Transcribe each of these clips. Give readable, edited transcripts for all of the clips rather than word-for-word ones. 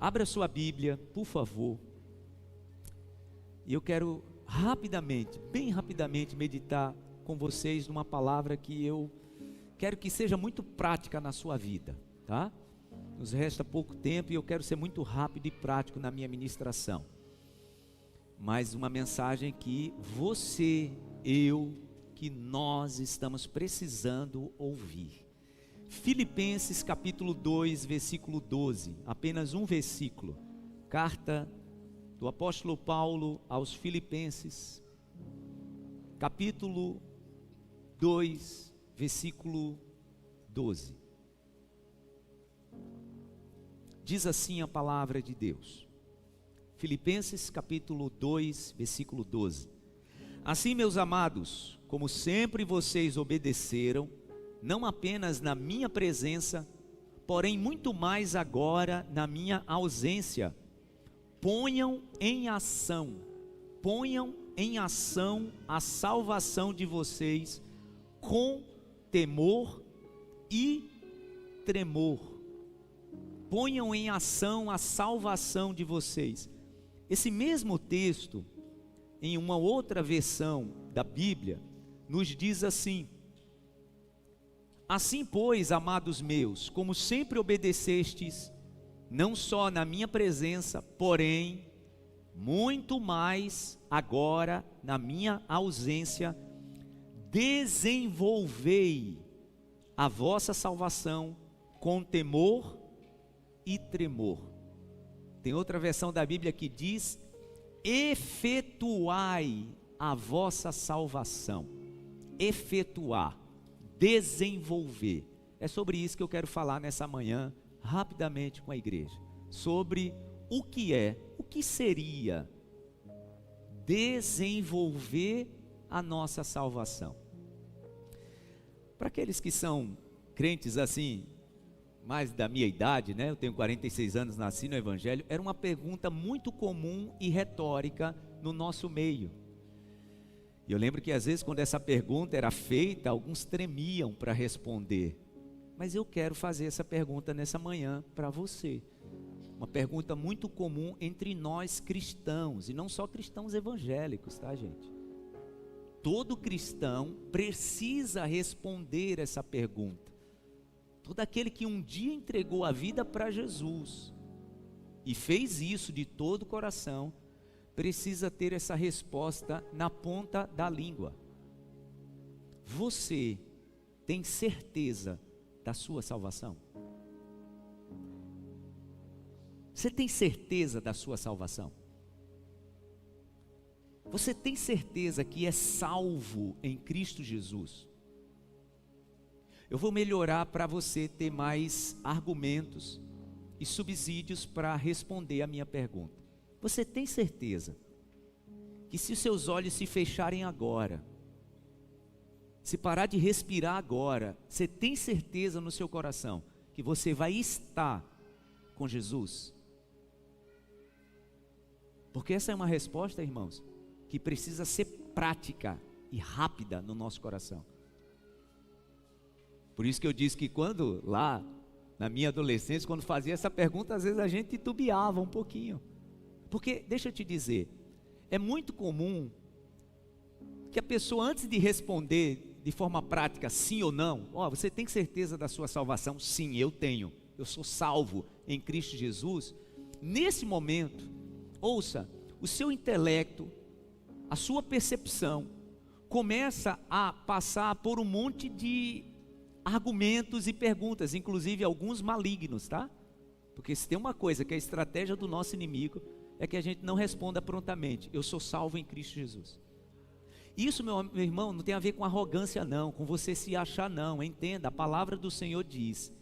Abra sua Bíblia, por favor. E eu quero rapidamente, bem rapidamente, meditar com vocês numa palavra que eu quero que seja muito prática na sua vida, tá? Nos resta pouco tempo e eu quero ser muito rápido e prático na minha ministração. Mas uma mensagem que você, que nós estamos precisando ouvir. Filipenses capítulo 2, versículo 12, apenas um versículo. Carta do apóstolo Paulo aos Filipenses, capítulo 2, versículo 12. Diz assim a palavra de Deus. Filipenses capítulo 2, versículo 12. Assim, meus amados, como sempre vocês obedeceram, não apenas na minha presença, porém muito mais agora na minha ausência, ponham em ação a salvação de vocês com temor e tremor. Ponham em ação a salvação de vocês. Esse mesmo texto, em uma outra versão da Bíblia, nos diz assim: assim, pois, amados meus, como sempre obedecestes, não só na minha presença, porém, muito mais agora na minha ausência, desenvolvei a vossa salvação com temor e tremor. Tem outra versão da Bíblia que diz: efetuai a vossa salvação. Efetuar, desenvolver. É sobre isso que eu quero falar nessa manhã, rapidamente com a igreja. Sobre o que seria desenvolver a nossa salvação. Para aqueles que são crentes assim, mais da minha idade, né? Eu tenho 46 anos, nasci no Evangelho. Era uma pergunta muito comum e retórica no nosso meio. E eu lembro que às vezes quando essa pergunta era feita, alguns tremiam para responder. Mas eu quero fazer essa pergunta nessa manhã para você. Uma pergunta muito comum entre nós cristãos, e não só cristãos evangélicos, tá, gente? Todo cristão precisa responder essa pergunta. Todo aquele que um dia entregou a vida para Jesus e fez isso de todo o coração, precisa ter essa resposta na ponta da língua. Você tem certeza da sua salvação? Você tem certeza da sua salvação? Você tem certeza que é salvo em Cristo Jesus? Eu vou melhorar para você ter mais argumentos e subsídios para responder a minha pergunta. Você tem certeza que se os seus olhos se fecharem agora, se parar de respirar agora, você tem certeza no seu coração que você vai estar com Jesus? Porque essa é uma resposta, irmãos, que precisa ser prática e rápida no nosso coração. Por isso que eu disse que quando lá, na minha adolescência, quando fazia essa pergunta, às vezes a gente titubeava um pouquinho. Porque, deixa eu te dizer, é muito comum que a pessoa, antes de responder de forma prática, sim ou não, você tem certeza da sua salvação? Sim, eu tenho. Eu sou salvo em Cristo Jesus. Nesse momento, ouça, o seu intelecto, a sua percepção, começa a passar por um monte de argumentos e perguntas, inclusive alguns malignos, tá? Porque se tem uma coisa que é a estratégia do nosso inimigo, é que a gente não responda prontamente: eu sou salvo em Cristo Jesus. Isso, meu irmão, não tem a ver com arrogância não, com você se achar não. Entenda, a palavra do Senhor diz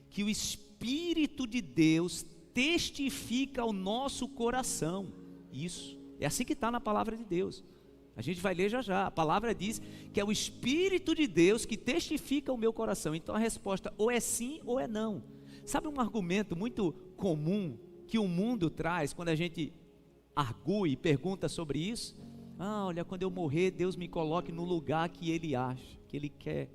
que o Espírito de Deus testifica ao nosso coração. Isso, é assim que está na palavra de Deus. A gente vai ler já já. A palavra diz que é o Espírito de Deus que testifica o meu coração. Então a resposta ou é sim ou é não. Sabe um argumento muito comum que o mundo traz quando a gente argue e pergunta sobre isso? Olha, quando eu morrer, Deus me coloque no lugar que Ele acha, que Ele quer.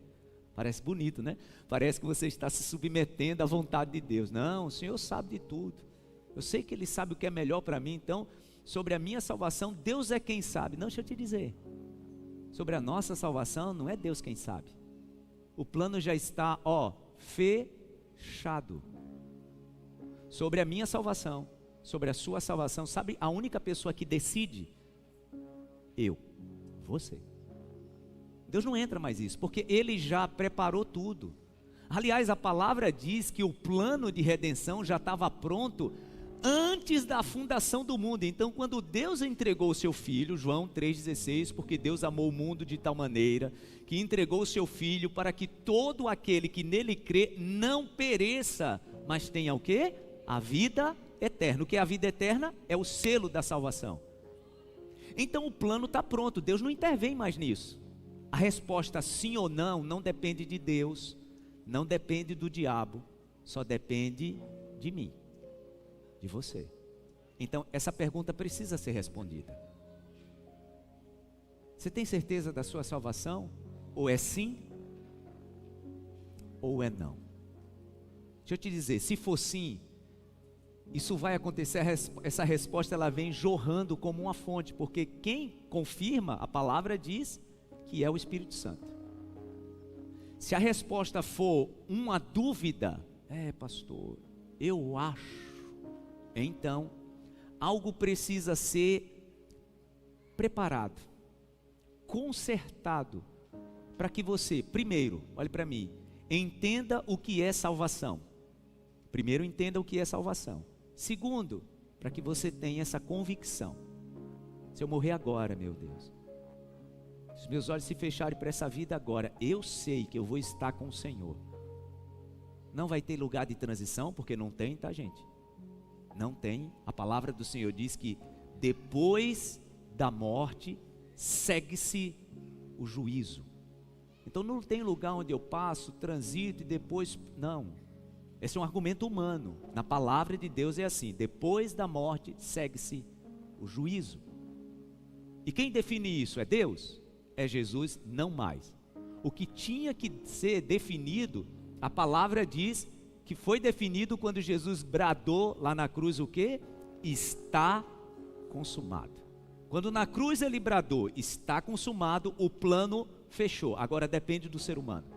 Parece bonito, né? Parece que você está se submetendo à vontade de Deus. Não, o Senhor sabe de tudo. Eu sei que Ele sabe o que é melhor para mim. Então, sobre a minha salvação, Deus é quem sabe. Não, deixa eu te dizer. Sobre a nossa salvação, não é Deus quem sabe. O plano já está, fechado. Sobre a minha salvação, sobre a sua salvação, sabe a única pessoa que decide? Você. Deus não entra mais nisso, porque Ele já preparou tudo. Aliás, a palavra diz que o plano de redenção já estava pronto antes da fundação do mundo. Então, quando Deus entregou o seu Filho, João 3,16, porque Deus amou o mundo de tal maneira, que entregou o seu Filho para que todo aquele que nele crê não pereça, mas tenha o quê? A vida eterna. O que é a vida eterna? É o selo da salvação. Então o plano está pronto, Deus não intervém mais nisso. A resposta sim ou não, não depende de Deus, não depende do diabo, só depende de mim, de você. Então essa pergunta precisa ser respondida. Você tem certeza da sua salvação? Ou é sim, ou é não? Deixa eu te dizer, se for sim, isso vai acontecer, essa resposta ela vem jorrando como uma fonte, porque quem confirma, a palavra diz que é o Espírito Santo. Se a resposta for uma dúvida, pastor, eu acho, então algo precisa ser preparado, consertado, para que você, primeiro, olhe para mim, entenda o que é salvação. Primeiro, entenda o que é salvação. Segundo, para que você tenha essa convicção. Se eu morrer agora, meu Deus, se os meus olhos se fecharem para essa vida agora, eu sei que eu vou estar com o Senhor. Não vai ter lugar de transição, porque não tem, tá, gente? Não tem. A palavra do Senhor diz que depois da morte segue-se o juízo. Então não tem lugar onde eu passo, transito e depois, não. Esse é um argumento humano. Na palavra de Deus é assim: depois da morte segue-se o juízo. E quem define isso? É Deus? É Jesus? Não mais. O que tinha que ser definido, a palavra diz que foi definido quando Jesus bradou lá na cruz o quê? Está consumado. Quando na cruz ele bradou, está consumado, o plano fechou. Agora depende do ser humano.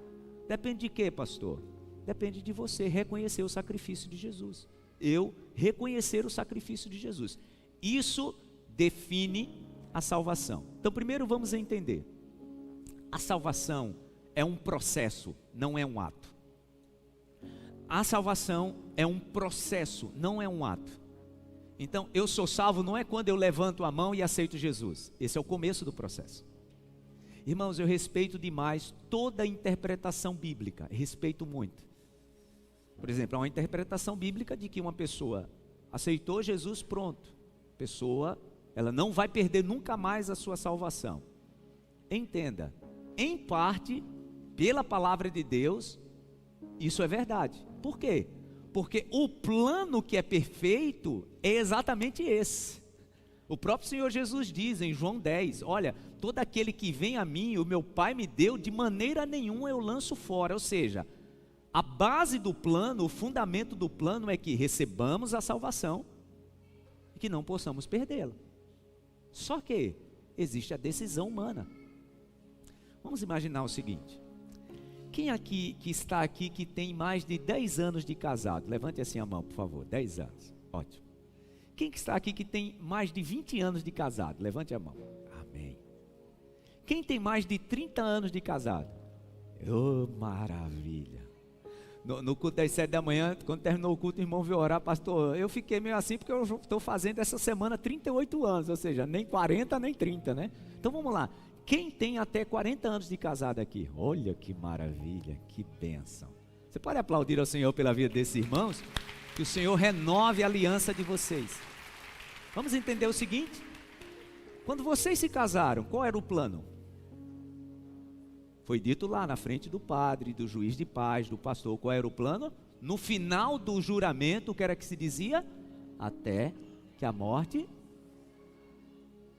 Depende de quê, pastor? Depende de você reconhecer o sacrifício de Jesus. Eu reconhecer o sacrifício de Jesus. Isso define a salvação. Então primeiro vamos entender. A salvação é um processo, não é um ato. A salvação é um processo, não é um ato. Então eu sou salvo não é quando eu levanto a mão e aceito Jesus. Esse é o começo do processo. Irmãos, eu respeito demais toda a interpretação bíblica, respeito muito. Por exemplo, há uma interpretação bíblica de que uma pessoa aceitou Jesus, pronto. A pessoa, ela não vai perder nunca mais a sua salvação. Entenda, em parte, pela palavra de Deus, isso é verdade. Por quê? Porque o plano que é perfeito é exatamente esse. O próprio Senhor Jesus diz em João 10, olha, todo aquele que vem a mim, o meu Pai me deu, de maneira nenhuma eu lanço fora. Ou seja, a base do plano, o fundamento do plano é que recebamos a salvação e que não possamos perdê-la. Só que existe a decisão humana. Vamos imaginar o seguinte: quem aqui que está aqui que tem mais de 10 anos de casado? Levante assim a mão, por favor. 10 anos, ótimo. Quem que está aqui que tem mais de 20 anos de casado? Levante a mão. Amém. Quem tem mais de 30 anos de casado? Oh, maravilha. No culto das 7 da manhã, quando terminou o culto, o irmão veio orar, pastor, eu fiquei meio assim porque eu estou fazendo essa semana 38 anos, ou seja, nem 40 nem 30, né? Então vamos lá, quem tem até 40 anos de casado aqui? Olha que maravilha, que bênção. Você pode aplaudir ao Senhor pela vida desses irmãos? Que o Senhor renove a aliança de vocês. Vamos entender o seguinte: quando vocês se casaram, qual era o plano? Foi dito lá na frente do padre, do juiz de paz, do pastor, qual era o plano? No final do juramento, o que era que se dizia? Até que a morte.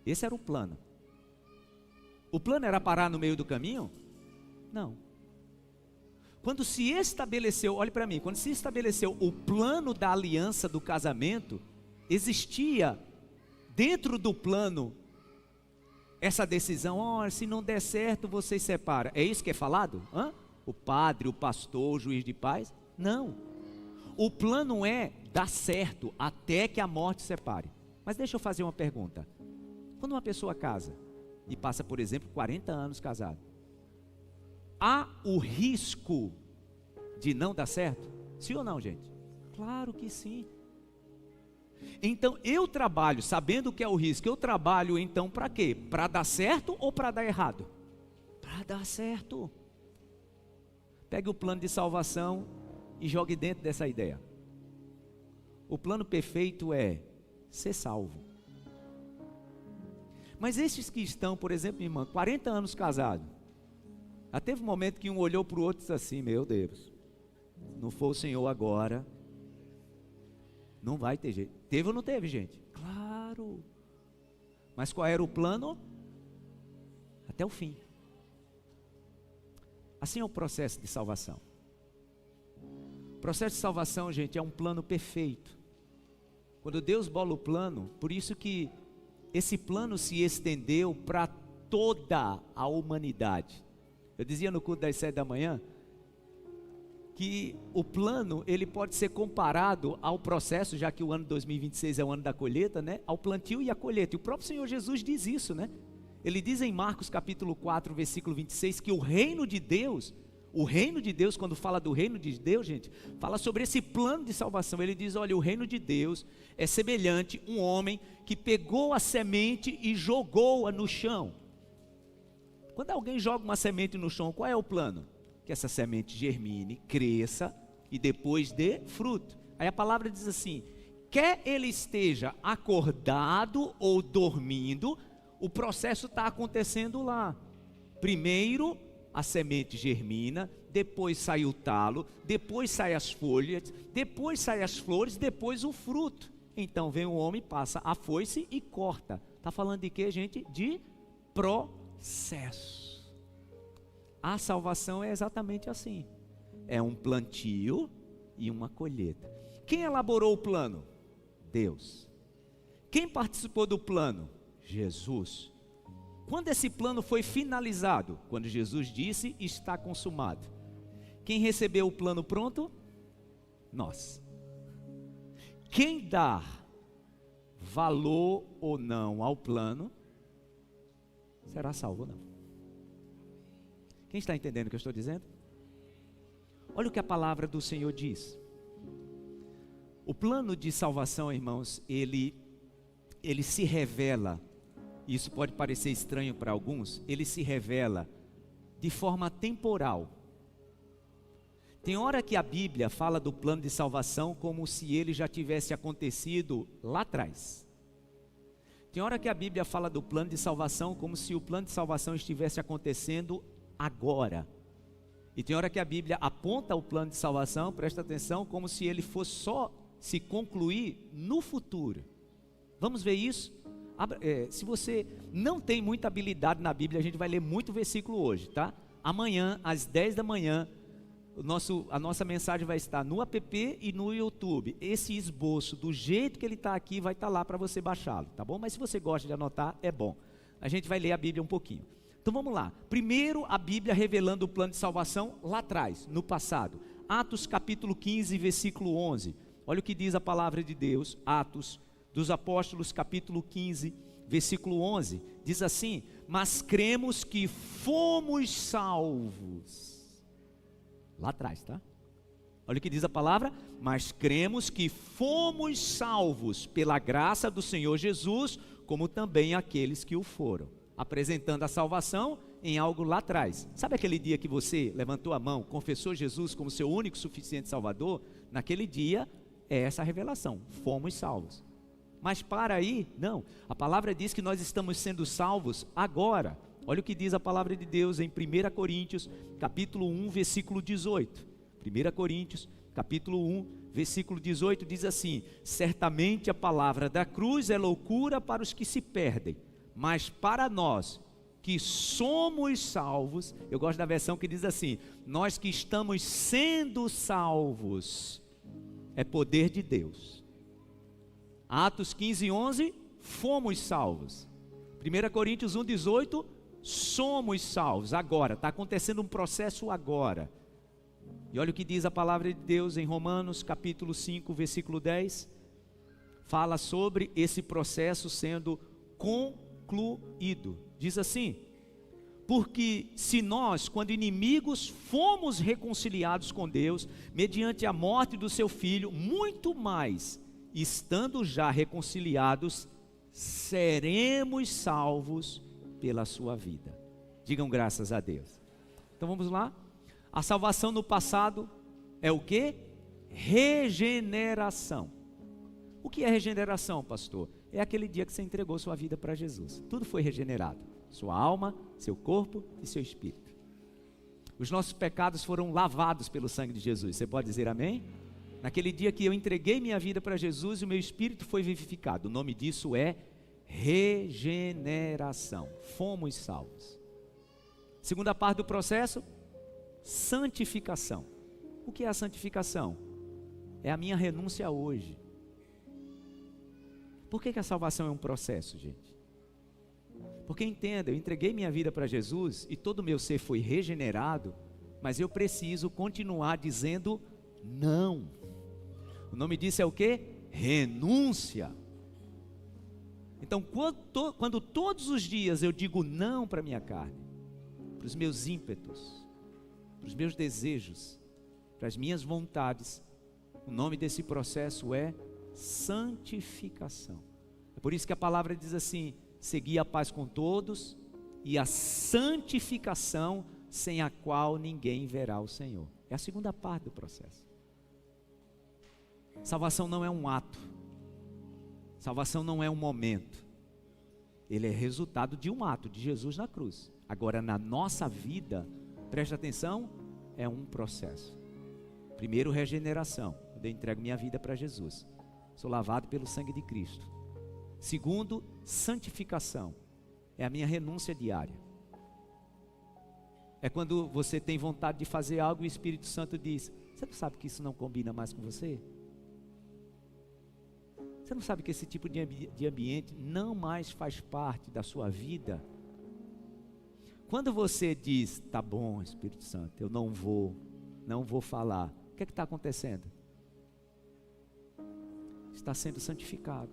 Esse era o plano. O plano era parar no meio do caminho? Não. Quando se estabeleceu, olhe para mim, quando se estabeleceu o plano da aliança do casamento, existia dentro do plano essa decisão, se não der certo, vocês separam. É isso que é falado? O padre, o pastor, o juiz de paz? Não. O plano é dar certo até que a morte separe. Mas deixa eu fazer uma pergunta. Quando uma pessoa casa e passa, por exemplo, 40 anos casado, há o risco de não dar certo? Sim ou não, gente? Claro que sim. Então eu trabalho, sabendo o que é o risco, eu trabalho então para quê? Para dar certo ou para dar errado? Para dar certo. Pegue o plano de salvação e jogue dentro dessa ideia. O plano perfeito é ser salvo. Mas esses que estão, por exemplo, minha irmã, 40 anos casados, já teve um momento que um olhou para o outro e disse assim: meu Deus, não for o Senhor agora, não vai ter jeito. Teve ou não teve, gente? Claro. Mas qual era o plano? Até o fim. Assim é o processo de salvação. O processo de salvação, gente, é um plano perfeito. Quando Deus bola o plano, por isso que esse plano se estendeu para toda a humanidade. Eu dizia no culto das 7 da manhã que o plano, ele pode ser comparado ao processo, já que o ano 2026 é o ano da colheita, né? Ao plantio e à colheita. E o próprio Senhor Jesus diz isso, né? Ele diz em Marcos capítulo 4, versículo 26, que o reino de Deus, quando fala do reino de Deus, gente, fala sobre esse plano de salvação. Ele diz: olha, o reino de Deus é semelhante a um homem que pegou a semente e jogou-a no chão. Quando alguém joga uma semente no chão, qual é o plano? Que essa semente germine, cresça e depois dê fruto. Aí a palavra diz assim: quer ele esteja acordado ou dormindo, o processo está acontecendo lá. Primeiro a semente germina, depois sai o talo, depois sai as folhas, depois sai as flores, depois o fruto. Então vem o homem, passa a foice e corta. Está falando de quê, gente? De processo. A salvação é exatamente assim. É um plantio e uma colheita. Quem elaborou o plano? Deus. Quem participou do plano? Jesus. Quando esse plano foi finalizado? Quando Jesus disse: está consumado. Quem recebeu o plano pronto? Nós. Quem dá valor ou não ao plano, será salvo ou não. Quem está entendendo o que eu estou dizendo? Olha o que a palavra do Senhor diz. O plano de salvação, irmãos, ele se revela. Isso pode parecer estranho para alguns. Ele se revela de forma temporal. Tem hora que a Bíblia fala do plano de salvação como se ele já tivesse acontecido lá atrás. Tem hora que a Bíblia fala do plano de salvação como se o plano de salvação estivesse acontecendo agora. E tem hora que a Bíblia aponta o plano de salvação, presta atenção, como se ele fosse só se concluir no futuro. Vamos ver isso? Se você não tem muita habilidade na Bíblia, a gente vai ler muito versículo hoje, tá? Amanhã, às 10 da manhã, a nossa mensagem vai estar no app e no YouTube. Esse esboço, do jeito que ele está aqui, vai estar lá para você baixá-lo, tá bom? Mas se você gosta de anotar, é bom. A gente vai ler a Bíblia um pouquinho. Então vamos lá. Primeiro, a Bíblia revelando o plano de salvação lá atrás, no passado. Atos capítulo 15, versículo 11. Olha o que diz a palavra de Deus. Atos dos Apóstolos capítulo 15, versículo 11. Diz assim: mas cremos que fomos salvos. Lá atrás, tá? Olha o que diz a palavra: mas cremos que fomos salvos pela graça do Senhor Jesus, como também aqueles que o foram. Apresentando a salvação em algo lá atrás. Sabe aquele dia que você levantou a mão, confessou Jesus como seu único suficiente Salvador? Naquele dia é essa a revelação: fomos salvos. Mas para aí, não. A palavra diz que nós estamos sendo salvos agora. Olha o que diz a palavra de Deus em 1 Coríntios, capítulo 1, versículo 18. 1 Coríntios, capítulo 1, versículo 18, diz assim: certamente a palavra da cruz é loucura para os que se perdem, mas para nós que somos salvos, eu gosto da versão que diz assim: nós que estamos sendo salvos, é poder de Deus. Atos 15:11, fomos salvos. 1 Coríntios 1:18, somos salvos. Agora, está acontecendo um processo agora. E olha o que diz a palavra de Deus em Romanos capítulo 5, versículo 10. Fala sobre esse processo sendo concluído. Diz assim: porque se nós, quando inimigos, fomos reconciliados com Deus, mediante a morte do seu Filho, muito mais, estando já reconciliados, seremos salvos pela sua vida. Digam graças a Deus. Então vamos lá. A salvação no passado é o quê? Regeneração. O que é regeneração, pastor? É aquele dia que você entregou sua vida para Jesus. Tudo foi regenerado. Sua alma, seu corpo e seu espírito. Os nossos pecados foram lavados pelo sangue de Jesus. Você pode dizer amém? Naquele dia que eu entreguei minha vida para Jesus, o meu espírito foi vivificado. O nome disso é regeneração. Fomos salvos. Segunda parte do processo, santificação. O que é a santificação? É a minha renúncia hoje. Por que a salvação é um processo, gente? Porque entenda, eu entreguei minha vida para Jesus e todo o meu ser foi regenerado, mas eu preciso continuar dizendo não. O nome disso é o quê? Renúncia. Então, quando todos os dias eu digo não para a minha carne, para os meus ímpetos, para os meus desejos, para as minhas vontades, o nome desse processo é santificação. É por isso que a palavra diz assim: segui a paz com todos e a santificação, sem a qual ninguém verá o Senhor. É a segunda parte do processo. Salvação não é um ato. Salvação não é um momento. Ele é resultado de um ato de Jesus na cruz. Agora, na nossa vida, preste atenção, é um processo. Primeiro, regeneração. Eu entrego minha vida para Jesus. Sou lavado pelo sangue de Cristo. Segundo, santificação. É a minha renúncia diária. É quando você tem vontade de fazer algo e o Espírito Santo diz: você não sabe que isso não combina mais com você? Você não sabe que esse tipo de ambiente não mais faz parte da sua vida? Quando você diz: tá bom, Espírito Santo, eu não vou falar, o que é que está acontecendo? Está sendo santificado.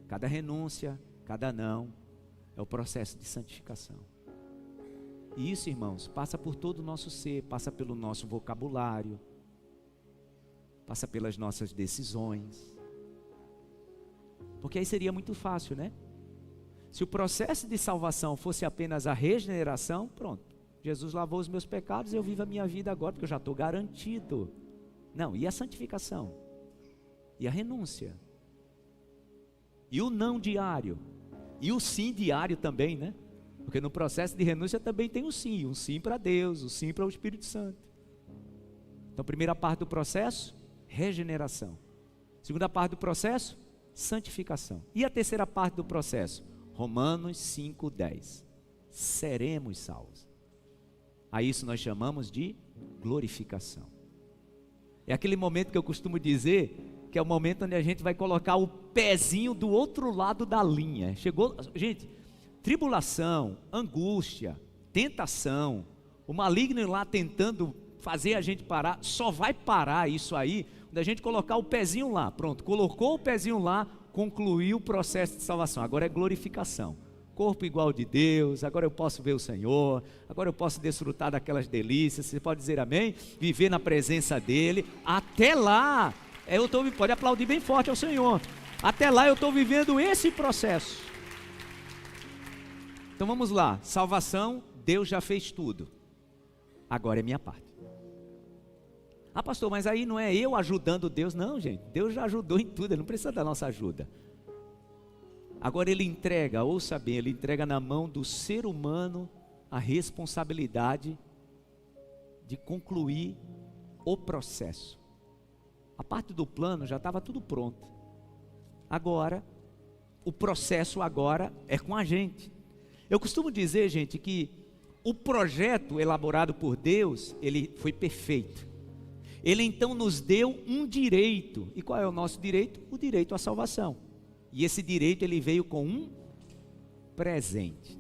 Cada renúncia, cada não, é o processo de santificação. E isso, irmãos, passa por todo o nosso ser, passa pelo nosso vocabulário, passa pelas nossas decisões. Porque aí seria muito fácil, né? Se o processo de salvação fosse apenas a regeneração, pronto. Jesus lavou os meus pecados e eu vivo a minha vida agora, porque eu já estou garantido. Não, e a santificação? E a renúncia? E o não diário? E o sim diário também, né? Porque no processo de renúncia também tem um sim para Deus, um sim para o Espírito Santo. Então, primeira parte do processo, regeneração. Segunda parte do processo, santificação. E a terceira parte do processo? Romanos 5:10. Seremos salvos. A isso nós chamamos de glorificação. É aquele momento que eu costumo dizer que é o momento onde a gente vai colocar o pezinho do outro lado da linha. Chegou, gente, tribulação, angústia, tentação, o maligno lá tentando fazer a gente parar, só vai parar isso aí quando a gente colocar o pezinho lá. Pronto, colocou o pezinho lá, concluiu o processo de salvação. Agora é glorificação. Corpo igual de Deus, agora eu posso ver o Senhor, agora eu posso desfrutar daquelas delícias. Você pode dizer amém? Viver na presença dEle. Até lá, pode aplaudir bem forte ao Senhor. Até lá eu estou vivendo esse processo. Então vamos lá, salvação, Deus já fez tudo. Agora é minha parte. Ah, pastor, mas aí não é eu ajudando Deus. Não, gente, Deus já ajudou em tudo, Ele não precisa da nossa ajuda. Agora Ele entrega, ouça bem, Ele entrega na mão do ser humano a responsabilidade de concluir o processo. A parte do plano já estava tudo pronto. Agora, o processo agora é com a gente. Eu costumo dizer, gente, que o projeto elaborado por Deus, ele foi perfeito. Ele então nos deu um direito. E qual é o nosso direito? O direito à salvação. E esse direito ele veio com um presente.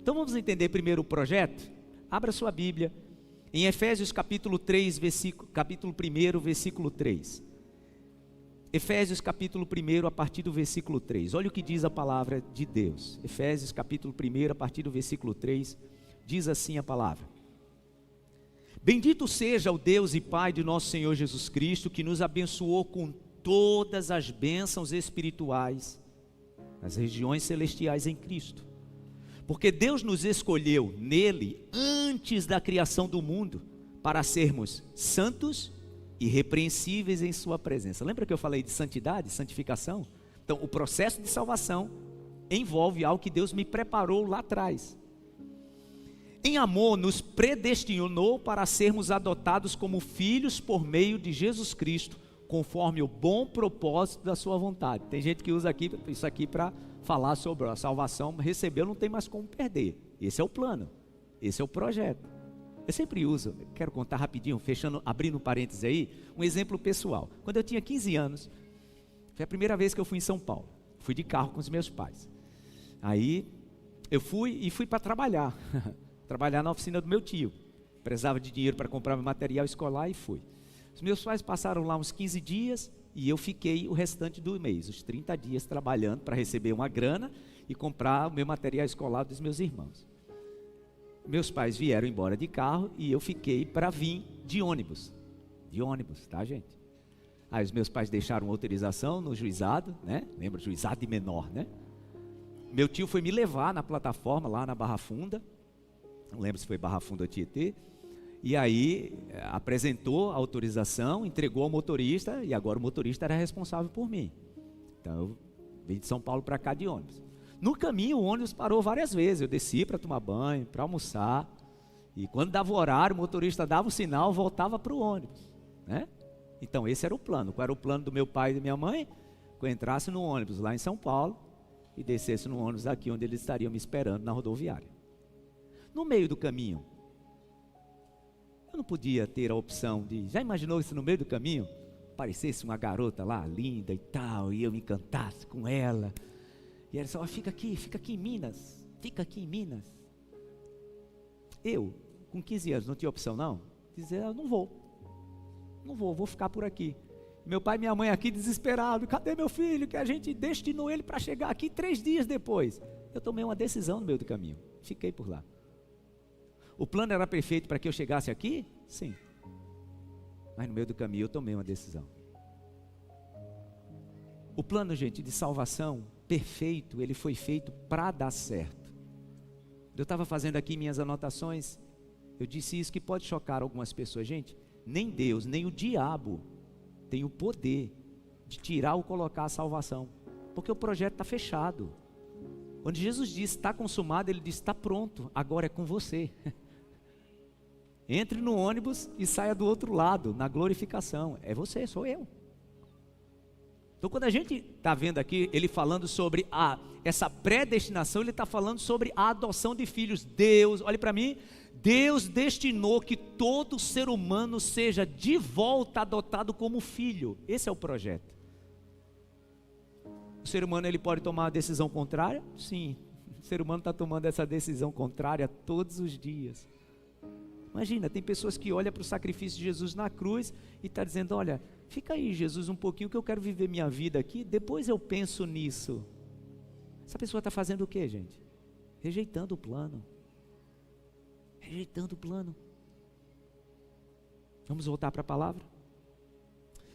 Então vamos entender primeiro o projeto? Abra sua Bíblia em Efésios capítulo 3, capítulo 1, versículo 3. Efésios capítulo 1, a partir do versículo 3. Olha o que diz a palavra de Deus. Efésios capítulo 1, a partir do versículo 3, diz assim a palavra: Bendito seja o Deus e Pai de nosso Senhor Jesus Cristo, que nos abençoou com todas as bênçãos espirituais nas regiões celestiais em Cristo. Porque Deus nos escolheu nele antes da criação do mundo para sermos santos e irrepreensíveis em sua presença. Lembra que eu falei de santidade, santificação? Então o processo de salvação envolve algo que Deus me preparou lá atrás. Em amor nos predestinou para sermos adotados como filhos por meio de Jesus Cristo, conforme o bom propósito da sua vontade. Tem gente que usa isso aqui para falar sobre a salvação, recebeu, não tem mais como perder. Esse é o plano, esse é o projeto. Eu sempre uso, quero contar rapidinho, abrindo um parênteses aí, um exemplo pessoal. Quando eu tinha 15 anos, foi a primeira vez que eu fui em São Paulo. Fui de carro com os meus pais. Aí eu fui para trabalhar, trabalhar na oficina do meu tio. Precisava de dinheiro para comprar meu material escolar e fui. Os meus pais passaram lá uns 15 dias e eu fiquei o restante do mês, os 30 dias trabalhando para receber uma grana e comprar o meu material escolar dos meus irmãos. Meus pais vieram embora de carro e eu fiquei para vir de ônibus, tá, gente? Aí os meus pais deixaram autorização no juizado, né? Lembra, juizado de menor, né? Meu tio foi me levar na plataforma lá na Barra Funda, não lembro se foi Barra Funda ou Tietê, e aí apresentou a autorização, entregou ao motorista, e agora o motorista era responsável por mim. Então eu vim de São Paulo para cá de ônibus. No caminho o ônibus parou várias vezes, eu desci para tomar banho, para almoçar, e quando dava o horário, o motorista dava o sinal, voltava para o ônibus, né? Então esse era o plano. Qual era o plano do meu pai e da minha mãe? Que eu entrasse no ônibus lá em São Paulo e descesse no ônibus aqui onde eles estariam me esperando na rodoviária. No meio do caminho, eu não podia ter a opção de, já imaginou se no meio do caminho aparecesse uma garota lá, linda e tal, e eu me encantasse com ela, e ela só, fica aqui em Minas, Eu, com 15 anos, não tinha opção não, dizer, eu não vou ficar por aqui. Meu pai e minha mãe aqui desesperados, cadê meu filho, que a gente destinou ele para chegar aqui 3 dias depois. Eu tomei uma decisão no meio do caminho, fiquei por lá. O plano era perfeito para que eu chegasse aqui? Sim. Mas no meio do caminho eu tomei uma decisão. O plano, gente, de salvação perfeito, ele foi feito para dar certo. Eu estava fazendo aqui minhas anotações, eu disse isso que pode chocar algumas pessoas. Gente, nem Deus, nem o diabo tem o poder de tirar ou colocar a salvação, porque o projeto está fechado. Quando Jesus disse está consumado, ele disse está pronto, agora é com você. Entre no ônibus e saia do outro lado, na glorificação. É você, sou eu. Então quando a gente está vendo aqui, ele falando sobre essa predestinação, ele está falando sobre a adoção de filhos. Deus, olhe para mim, Deus destinou que todo ser humano seja de volta adotado como filho. Esse é o projeto. O ser humano ele pode tomar uma decisão contrária? Sim, o ser humano está tomando essa decisão contrária todos os dias. Imagina, tem pessoas que olham para o sacrifício de Jesus na cruz e está dizendo, olha, fica aí Jesus um pouquinho que eu quero viver minha vida aqui, depois eu penso nisso. Essa pessoa está fazendo o que, gente? Rejeitando o plano. Rejeitando o plano. Vamos voltar para a palavra?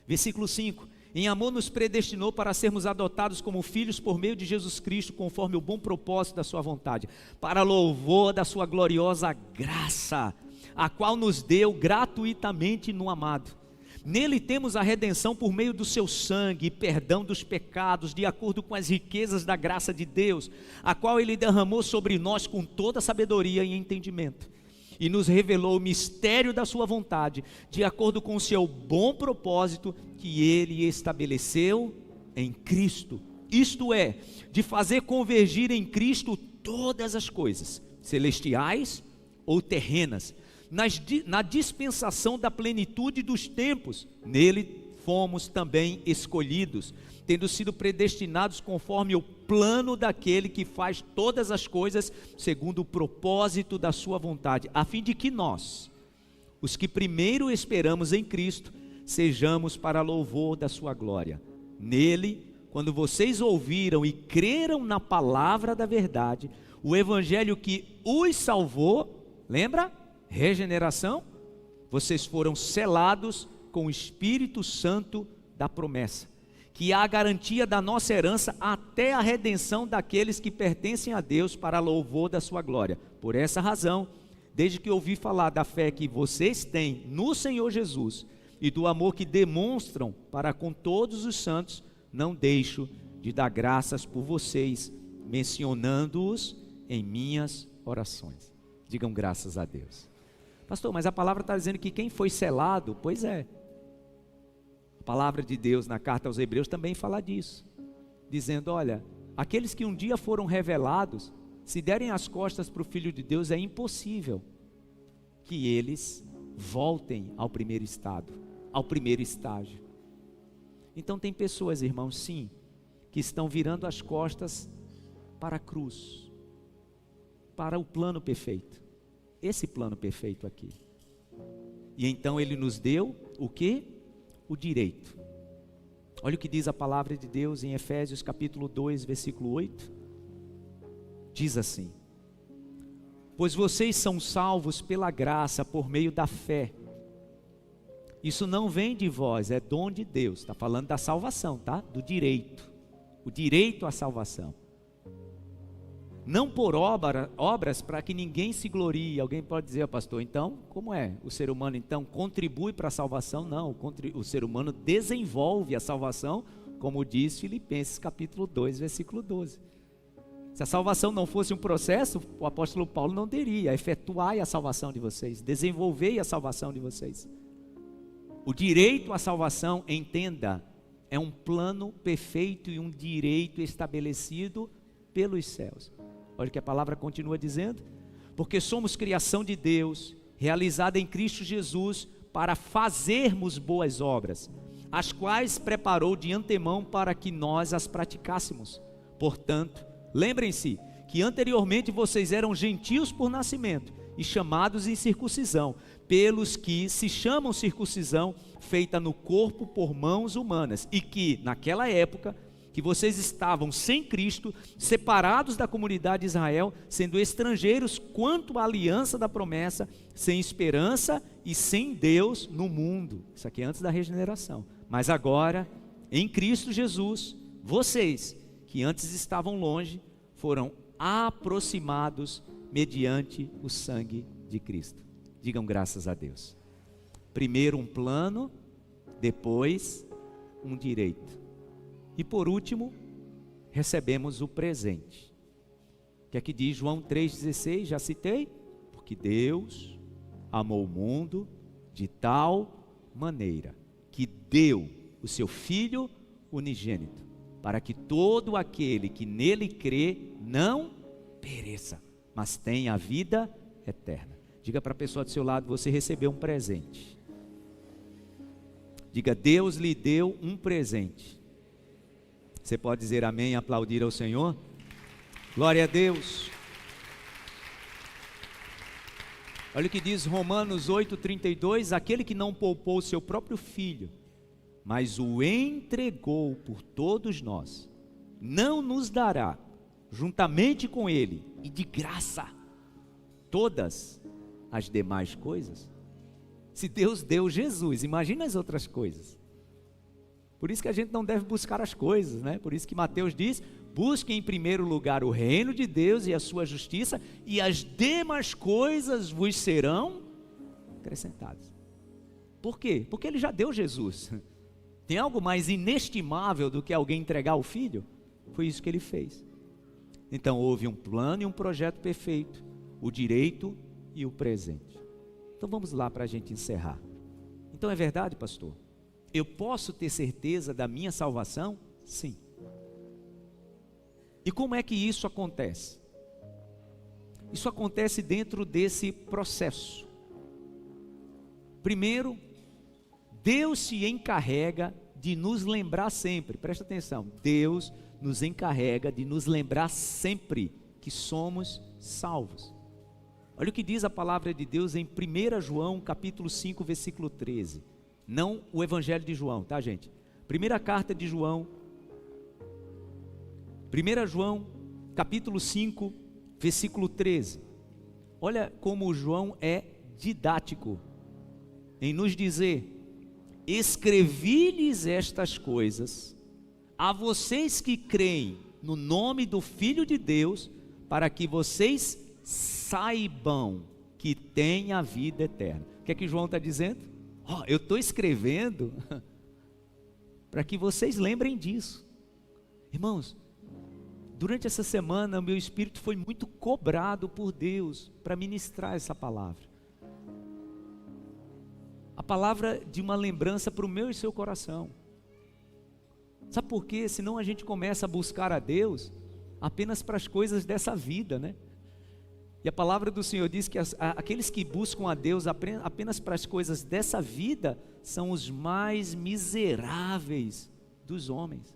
Versículo 5. Em amor nos predestinou para sermos adotados como filhos por meio de Jesus Cristo, conforme o bom propósito da sua vontade, para louvor da sua gloriosa graça, a qual nos deu gratuitamente no amado. Nele temos a redenção por meio do seu sangue, e perdão dos pecados, de acordo com as riquezas da graça de Deus, a qual ele derramou sobre nós com toda sabedoria e entendimento, e nos revelou o mistério da sua vontade, de acordo com o seu bom propósito, que ele estabeleceu em Cristo, isto é, de fazer convergir em Cristo todas as coisas, celestiais ou terrenas, na dispensação da plenitude dos tempos. Nele fomos também escolhidos, tendo sido predestinados conforme o plano daquele que faz todas as coisas segundo o propósito da sua vontade, a fim de que nós, os que primeiro esperamos em Cristo, sejamos para louvor da sua glória. Nele, quando vocês ouviram e creram na palavra da verdade, o evangelho que os salvou, lembra? Regeneração, vocês foram selados com o Espírito Santo da promessa, que há a garantia da nossa herança até a redenção daqueles que pertencem a Deus para louvor da sua glória. Por essa razão, desde que ouvi falar da fé que vocês têm no Senhor Jesus e do amor que demonstram para com todos os santos, não deixo de dar graças por vocês, mencionando-os em minhas orações. Digam graças a Deus. Pastor, mas a palavra está dizendo que quem foi selado, pois é. A palavra de Deus na carta aos Hebreus também fala disso, dizendo, olha, aqueles que um dia foram revelados, se derem as costas para o Filho de Deus, é impossível que eles voltem ao primeiro estado, ao primeiro estágio. Então tem pessoas, irmãos, sim, que estão virando as costas para a cruz, para o plano perfeito, esse plano perfeito aqui. E então Ele nos deu o quê? O direito. Olha o que diz a palavra de Deus em Efésios capítulo 2, versículo 8. Diz assim: pois vocês são salvos pela graça, por meio da fé. Isso não vem de vós, é dom de Deus. Está falando da salvação, tá? Do direito. O direito à salvação. Não por obras para que ninguém se glorie. Alguém pode dizer, pastor, então, como é? O ser humano então contribui para a salvação? Não, o ser humano desenvolve a salvação, como diz Filipenses capítulo 2, versículo 12. Se a salvação não fosse um processo, o apóstolo Paulo não teria: efetuai a salvação de vocês, desenvolvei a salvação de vocês. O direito à salvação, entenda, é um plano perfeito e um direito estabelecido pelos céus. Olha o que a palavra continua dizendo: porque somos criação de Deus, realizada em Cristo Jesus, para fazermos boas obras, as quais preparou de antemão para que nós as praticássemos. Portanto, lembrem-se que anteriormente vocês eram gentios por nascimento e chamados em circuncisão, pelos que se chamam circuncisão, feita no corpo por mãos humanas, e que naquela época que vocês estavam sem Cristo, separados da comunidade de Israel, sendo estrangeiros quanto à aliança da promessa, sem esperança e sem Deus no mundo. Isso aqui é antes da regeneração. Mas agora, em Cristo Jesus, vocês que antes estavam longe, foram aproximados mediante o sangue de Cristo. Digam graças a Deus. Primeiro um plano, depois um direito. E por último, recebemos o presente. Que aqui diz João 3,16, já citei. Porque Deus amou o mundo de tal maneira que deu o seu Filho unigênito, para que todo aquele que nele crê não pereça, mas tenha a vida eterna. Diga para a pessoa do seu lado: você recebeu um presente. Diga: Deus lhe deu um presente. Você pode dizer amém e aplaudir ao Senhor? Glória a Deus. Olha o que diz Romanos 8,32: aquele que não poupou o seu próprio filho, mas o entregou por todos nós, não nos dará, juntamente com ele, e de graça, todas as demais coisas? Se Deus deu Jesus, imagina as outras coisas. Por isso que a gente não deve buscar as coisas, né? Por isso que Mateus diz: busque em primeiro lugar o reino de Deus e a sua justiça, e as demais coisas vos serão acrescentadas. Por quê? Porque Ele já deu Jesus. Tem algo mais inestimável do que alguém entregar o filho? Foi isso que Ele fez. Então houve um plano e um projeto perfeito, o direito e o presente. Então vamos lá para a gente encerrar. Então é verdade, pastor? Eu posso ter certeza da minha salvação? Sim. E como é que isso acontece? Isso acontece dentro desse processo Primeiro, Deus se encarrega de nos lembrar sempre, presta atenção, Deus nos encarrega de nos lembrar sempre que somos salvos. Olha o que diz a palavra de Deus em 1 João capítulo 5, versículo 13. Não o Evangelho de João, tá, gente? Primeira carta de João, 1 João capítulo 5, versículo 13. Olha como João é didático em nos dizer: escrevi-lhes estas coisas a vocês que creem no nome do Filho de Deus, para que vocês saibam que têm a vida eterna. O que é que João está dizendo? Eu estou escrevendo para que vocês lembrem disso. Irmãos, durante essa semana o meu espírito foi muito cobrado por Deus para ministrar essa palavra. A palavra de uma lembrança para o meu e seu coração. Sabe por quê? Senão a gente começa a buscar a Deus apenas para as coisas dessa vida, né? E a palavra do Senhor diz que aqueles que buscam a Deus apenas para as coisas dessa vida são os mais miseráveis dos homens.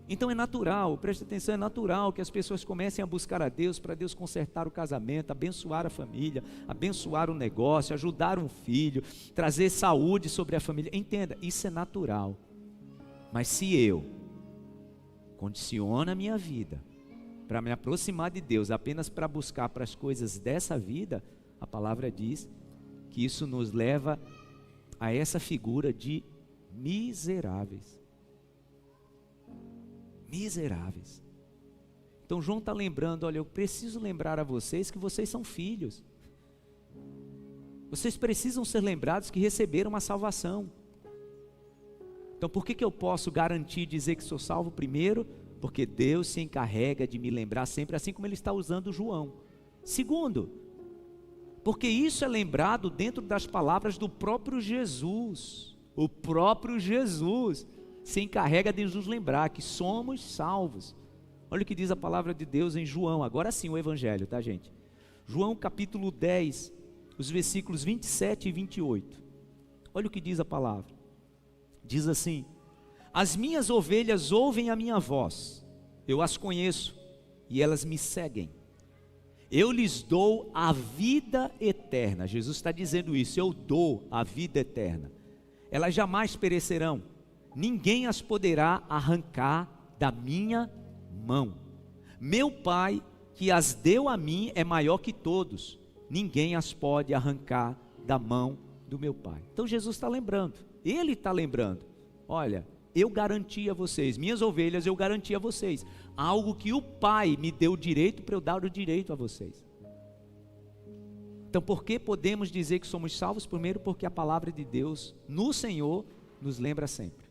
Então é natural, preste atenção, é natural que as pessoas comecem a buscar a Deus para Deus consertar o casamento, abençoar a família, abençoar o negócio, ajudar um filho, trazer saúde sobre a família. Entenda, isso é natural. Mas se eu condiciono a minha vida para me aproximar de Deus apenas para buscar para as coisas dessa vida, a palavra diz que isso nos leva a essa figura de miseráveis. Miseráveis. Então João está lembrando, olha, eu preciso lembrar a vocês que vocês são filhos. Vocês precisam ser lembrados que receberam uma salvação. Então por que eu posso garantir dizer que sou salvo? Primeiro, porque Deus se encarrega de me lembrar sempre, assim como Ele está usando João. Segundo, porque isso é lembrado dentro das palavras do próprio Jesus. O próprio Jesus se encarrega de nos lembrar que somos salvos. Olha o que diz a palavra de Deus em João, agora sim o Evangelho, tá, gente? João capítulo 10, os versículos 27 e 28. Olha o que diz a palavra. Diz assim: as minhas ovelhas ouvem a minha voz, eu as conheço e elas me seguem. Eu lhes dou a vida eterna. Jesus está dizendo isso, eu dou a vida eterna. Elas jamais perecerão, ninguém as poderá arrancar da minha mão. Meu Pai que as deu a mim é maior que todos, ninguém as pode arrancar da mão do meu Pai. Então Jesus está lembrando, Ele está lembrando, olha, eu garanti a vocês, minhas ovelhas eu garanti a vocês, algo que o Pai me deu o direito para eu dar o direito a vocês. Então por que podemos dizer que somos salvos? Primeiro, porque a palavra de Deus no Senhor nos lembra sempre.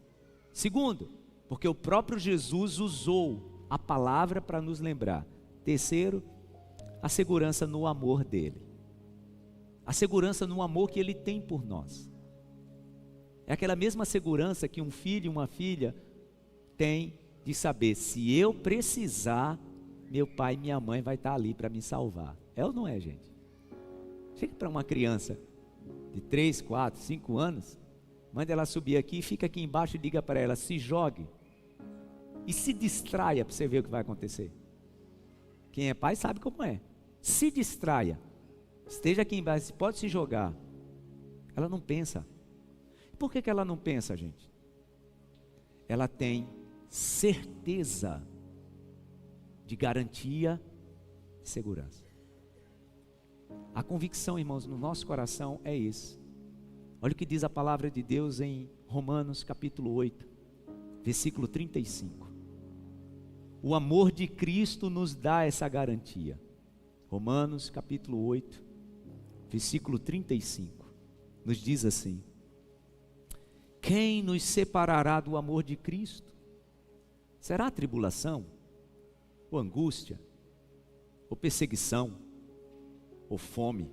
Segundo, porque o próprio Jesus usou a palavra para nos lembrar. Terceiro, a segurança no amor dele. A segurança no amor que ele tem por nós. É aquela mesma segurança que um filho e uma filha têm de saber, se eu precisar, meu pai e minha mãe vai estar ali para me salvar. É ou não é, gente? Chega para uma criança de 3, 4, 5 anos, manda ela subir aqui, fica aqui embaixo e diga para ela, se jogue e se distraia para você ver o que vai acontecer. Quem é pai sabe como é. Se distraia, esteja aqui embaixo, pode se jogar. Ela não pensa. Por que ela não pensa, gente? Ela tem certeza de garantia e segurança. A convicção, irmãos, no nosso coração é isso. Olha o que diz a palavra de Deus em Romanos capítulo 8, versículo 35. O amor de Cristo nos dá essa garantia. Romanos capítulo 8, versículo 35, nos diz assim: quem nos separará do amor de Cristo? Será a tribulação, ou angústia, ou perseguição, ou fome,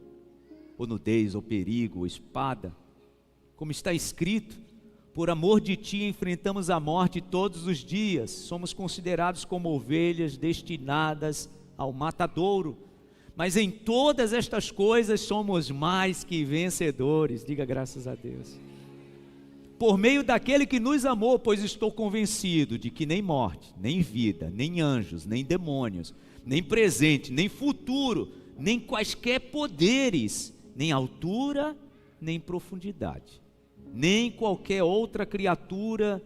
ou nudez, ou perigo, ou espada? Como está escrito, por amor de ti enfrentamos a morte todos os dias, somos considerados como ovelhas destinadas ao matadouro. Mas em todas estas coisas somos mais que vencedores. Diga graças a Deus. Por meio daquele que nos amou, pois estou convencido de que nem morte, nem vida, nem anjos, nem demônios, nem presente, nem futuro, nem quaisquer poderes, nem altura, nem profundidade, nem qualquer outra criatura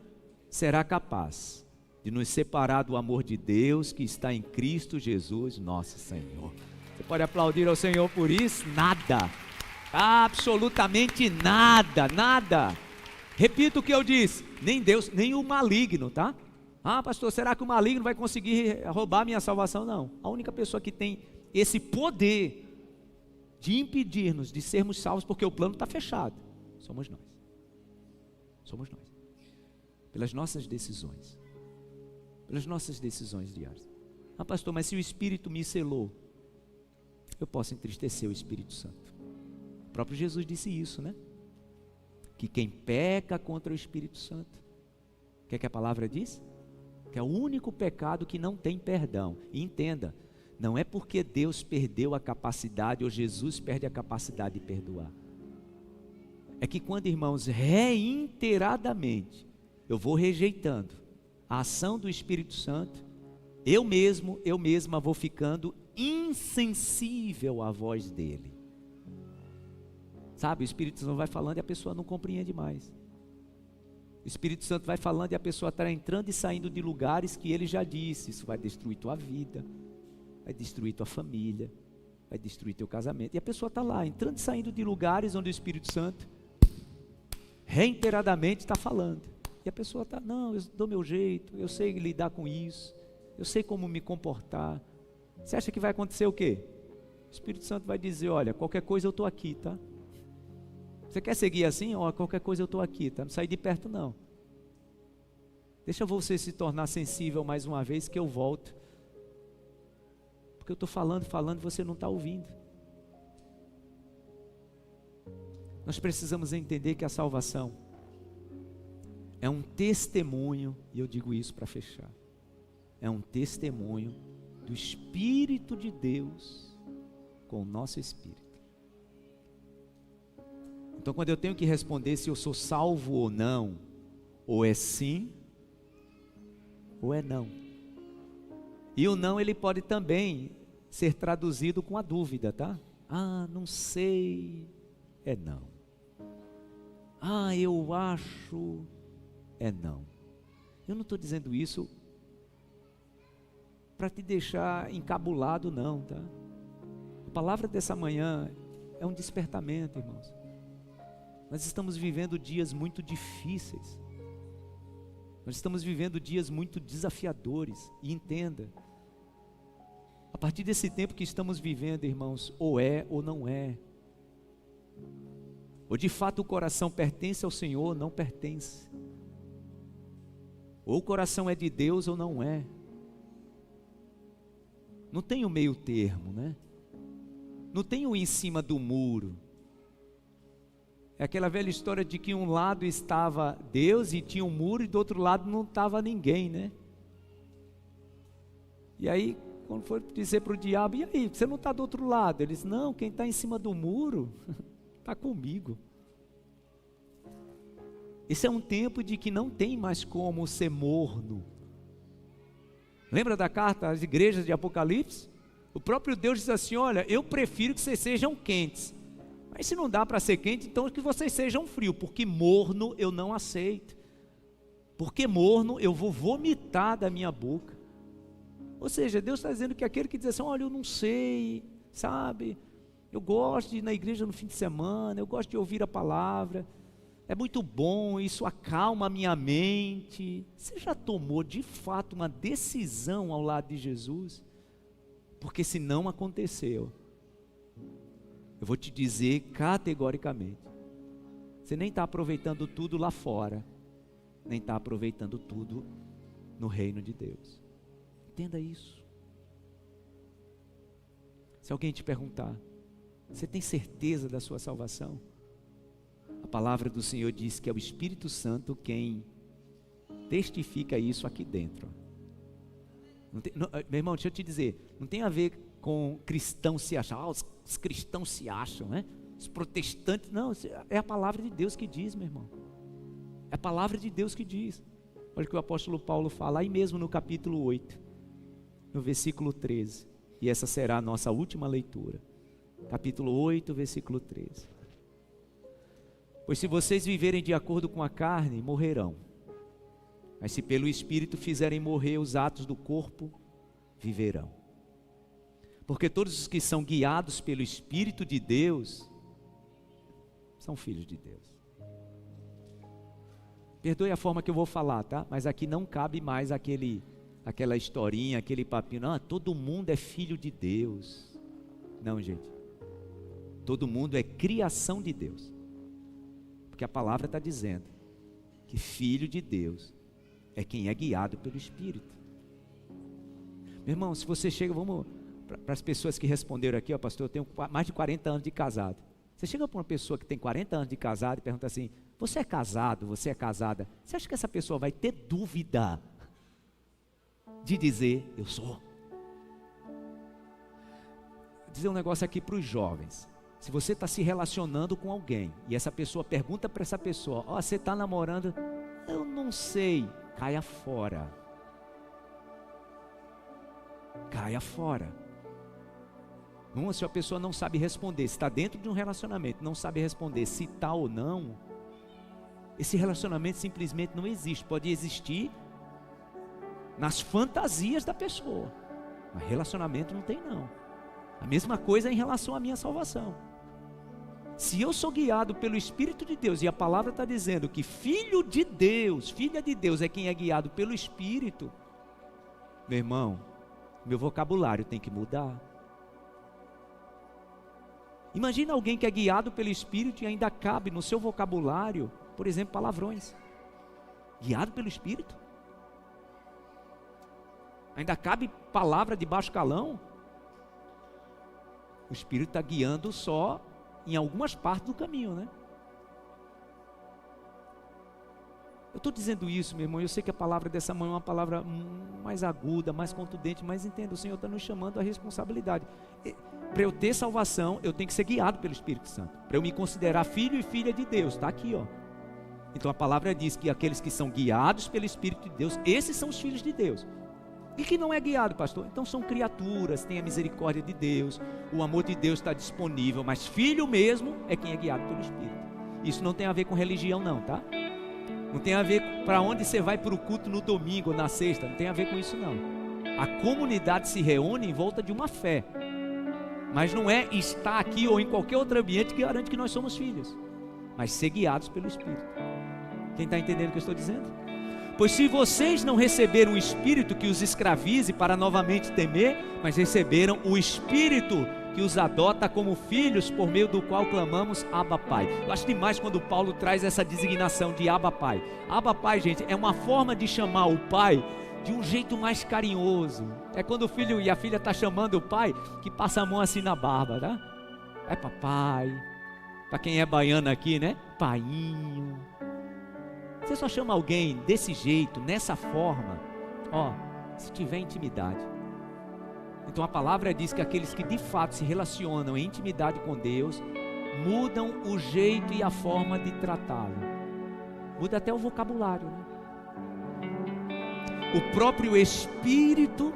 será capaz de nos separar do amor de Deus que está em Cristo Jesus, nosso Senhor. Você pode aplaudir ao Senhor por isso? Nada, absolutamente nada, nada. Repito o que eu disse, nem Deus, nem o maligno, tá? Ah, pastor, será que o maligno vai conseguir roubar minha salvação? Não, a única pessoa que tem esse poder de impedir-nos de sermos salvos, porque o plano está fechado, somos nós. Somos nós. Pelas nossas decisões diárias. Ah, pastor, mas se o Espírito me selou, eu posso entristecer o Espírito Santo. O próprio Jesus disse isso, né? Que quem peca contra o Espírito Santo, o que é que a palavra diz? Que é o único pecado que não tem perdão. E entenda, não é porque Deus perdeu a capacidade, ou Jesus perde a capacidade de perdoar. É que quando, irmãos, reiteradamente, eu vou rejeitando a ação do Espírito Santo, eu mesma vou ficando insensível à voz dele. Sabe, o Espírito Santo vai falando e a pessoa não compreende mais. O Espírito Santo vai falando e a pessoa está entrando e saindo de lugares que ele já disse: isso vai destruir tua vida, vai destruir tua família, vai destruir teu casamento. E a pessoa está lá, entrando e saindo de lugares onde o Espírito Santo reiteradamente está falando. E a pessoa está, não, eu dou meu jeito, eu sei lidar com isso, eu sei como me comportar. Você acha que vai acontecer o quê? O Espírito Santo vai dizer: olha, qualquer coisa eu estou aqui, tá? Você quer seguir assim? Ó, qualquer coisa eu estou aqui, tá? Não sair de perto não. Deixa você se tornar sensível mais uma vez que eu volto. Porque eu estou falando e você não está ouvindo. Nós precisamos entender que a salvação é um testemunho, e eu digo isso para fechar, é um testemunho do Espírito de Deus com o nosso Espírito. Então, quando eu tenho que responder se eu sou salvo ou não, ou é sim, ou é não. E o não, ele pode também ser traduzido com a dúvida, tá? Ah, não sei, é não. Ah, eu acho, é não. Eu não estou dizendo isso para te deixar encabulado, não, tá? A palavra dessa manhã é um despertamento, irmãos. Nós estamos vivendo dias muito difíceis. Nós estamos vivendo dias muito desafiadores. E entenda, a partir desse tempo que estamos vivendo, irmãos, ou é ou não é. Ou de fato o coração pertence ao Senhor ou não pertence. Ou o coração é de Deus ou não é. Não tem o meio termo, né? Não tem o em cima do muro. É aquela velha história de que um lado estava Deus e tinha um muro, e do outro lado não estava ninguém, né? E aí, quando foi dizer para o diabo: e aí, você não está do outro lado? Ele disse: não, quem está em cima do muro está comigo. Esse é um tempo de que não tem mais como ser morno. Lembra da carta às igrejas de Apocalipse? O próprio Deus diz assim: olha, eu prefiro que vocês sejam quentes. Mas se não dá para ser quente, então que vocês sejam frios, porque morno eu não aceito. Porque morno eu vou vomitar da minha boca. Ou seja, Deus está dizendo que aquele que diz assim: olha, eu não sei, sabe, eu gosto de ir na igreja no fim de semana, eu gosto de ouvir a palavra, é muito bom, isso acalma a minha mente. Você já tomou de fato uma decisão ao lado de Jesus? Porque se não aconteceu, eu vou te dizer categoricamente, você nem está aproveitando tudo lá fora, nem está aproveitando tudo no reino de Deus. Entenda isso. Se alguém te perguntar: você tem certeza da sua salvação? A palavra do Senhor diz que é o Espírito Santo quem testifica isso aqui dentro. Meu irmão, deixa eu te dizer, não tem a ver com cristãos se acham. Os cristãos se acham, né? Os protestantes, não, é a palavra de Deus que diz, meu irmão. É a palavra de Deus que diz. Olha o que o apóstolo Paulo fala aí mesmo no capítulo 8, no versículo 13. E essa será a nossa última leitura. Capítulo 8, versículo 13. Pois se vocês viverem de acordo com a carne, morrerão. Mas se pelo Espírito fizerem morrer os atos do corpo, viverão. Porque todos os que são guiados pelo Espírito de Deus, são filhos de Deus. Perdoe a forma que eu vou falar, tá? Mas aqui não cabe mais aquela historinha, aquele papinho. Não, todo mundo é filho de Deus. Não, gente. Todo mundo é criação de Deus. Porque a palavra está dizendo que filho de Deus é quem é guiado pelo Espírito. Meu irmão, se você chega, vamos para as pessoas que responderam aqui, ó, pastor, eu tenho mais de 40 anos de casado. Você chega para uma pessoa que tem 40 anos de casado e pergunta assim: você é casado, você é casada? Você acha que essa pessoa vai ter dúvida de dizer, eu sou? Vou dizer um negócio aqui para os jovens. Se você está se relacionando com alguém e essa pessoa pergunta para essa pessoa: ó, você está namorando? Eu não sei. Caia fora. Caia fora. Não, se a pessoa não sabe responder, se está dentro de um relacionamento, não sabe responder se está ou não, esse relacionamento simplesmente não existe. Pode existir nas fantasias da pessoa, mas relacionamento não tem não. A mesma coisa em relação à minha salvação. Se eu sou guiado pelo Espírito de Deus, e a palavra está dizendo que filho de Deus, filha de Deus é quem é guiado pelo Espírito, meu irmão, meu vocabulário tem que mudar. Imagina alguém que é guiado pelo Espírito e ainda cabe no seu vocabulário, por exemplo, palavrões. Guiado pelo Espírito? Ainda cabe palavra de baixo calão? O Espírito está guiando só em algumas partes do caminho, né? Eu estou dizendo isso, meu irmão, eu sei que a palavra dessa manhã é uma palavra mais aguda, mais contundente, mas entenda, o Senhor está nos chamando à responsabilidade. Para eu ter salvação, eu tenho que ser guiado pelo Espírito Santo. Para eu me considerar filho e filha de Deus, está aqui, ó. Então a palavra diz que aqueles que são guiados pelo Espírito de Deus, esses são os filhos de Deus. E que não é guiado, pastor? Então são criaturas, tem a misericórdia de Deus, o amor de Deus está disponível, mas filho mesmo é quem é guiado pelo Espírito. Isso não tem a ver com religião não, tá? Não tem a ver para onde você vai para o culto no domingo ou na sexta, não tem a ver com isso não. A comunidade se reúne em volta de uma fé, mas não é estar aqui ou em qualquer outro ambiente que garante que nós somos filhos, mas ser guiados pelo Espírito. Quem está entendendo o que eu estou dizendo? Pois se vocês não receberam o Espírito que os escravize para novamente temer, mas receberam o Espírito que os adota como filhos, por meio do qual clamamos Abba Pai. Eu acho demais quando Paulo traz essa designação de Abba Pai. Abba Pai, gente, é uma forma de chamar o pai de um jeito mais carinhoso. É quando o filho e a filha estão chamando o pai, que passa a mão assim na barba, tá? É papai. Para quem é baiano aqui, né? Painho. Você só chama alguém desse jeito, nessa forma, ó, se tiver intimidade. Então a palavra diz que aqueles que de fato se relacionam em intimidade com Deus, mudam o jeito e a forma de tratá-lo. Muda até o vocabulário, né? O próprio Espírito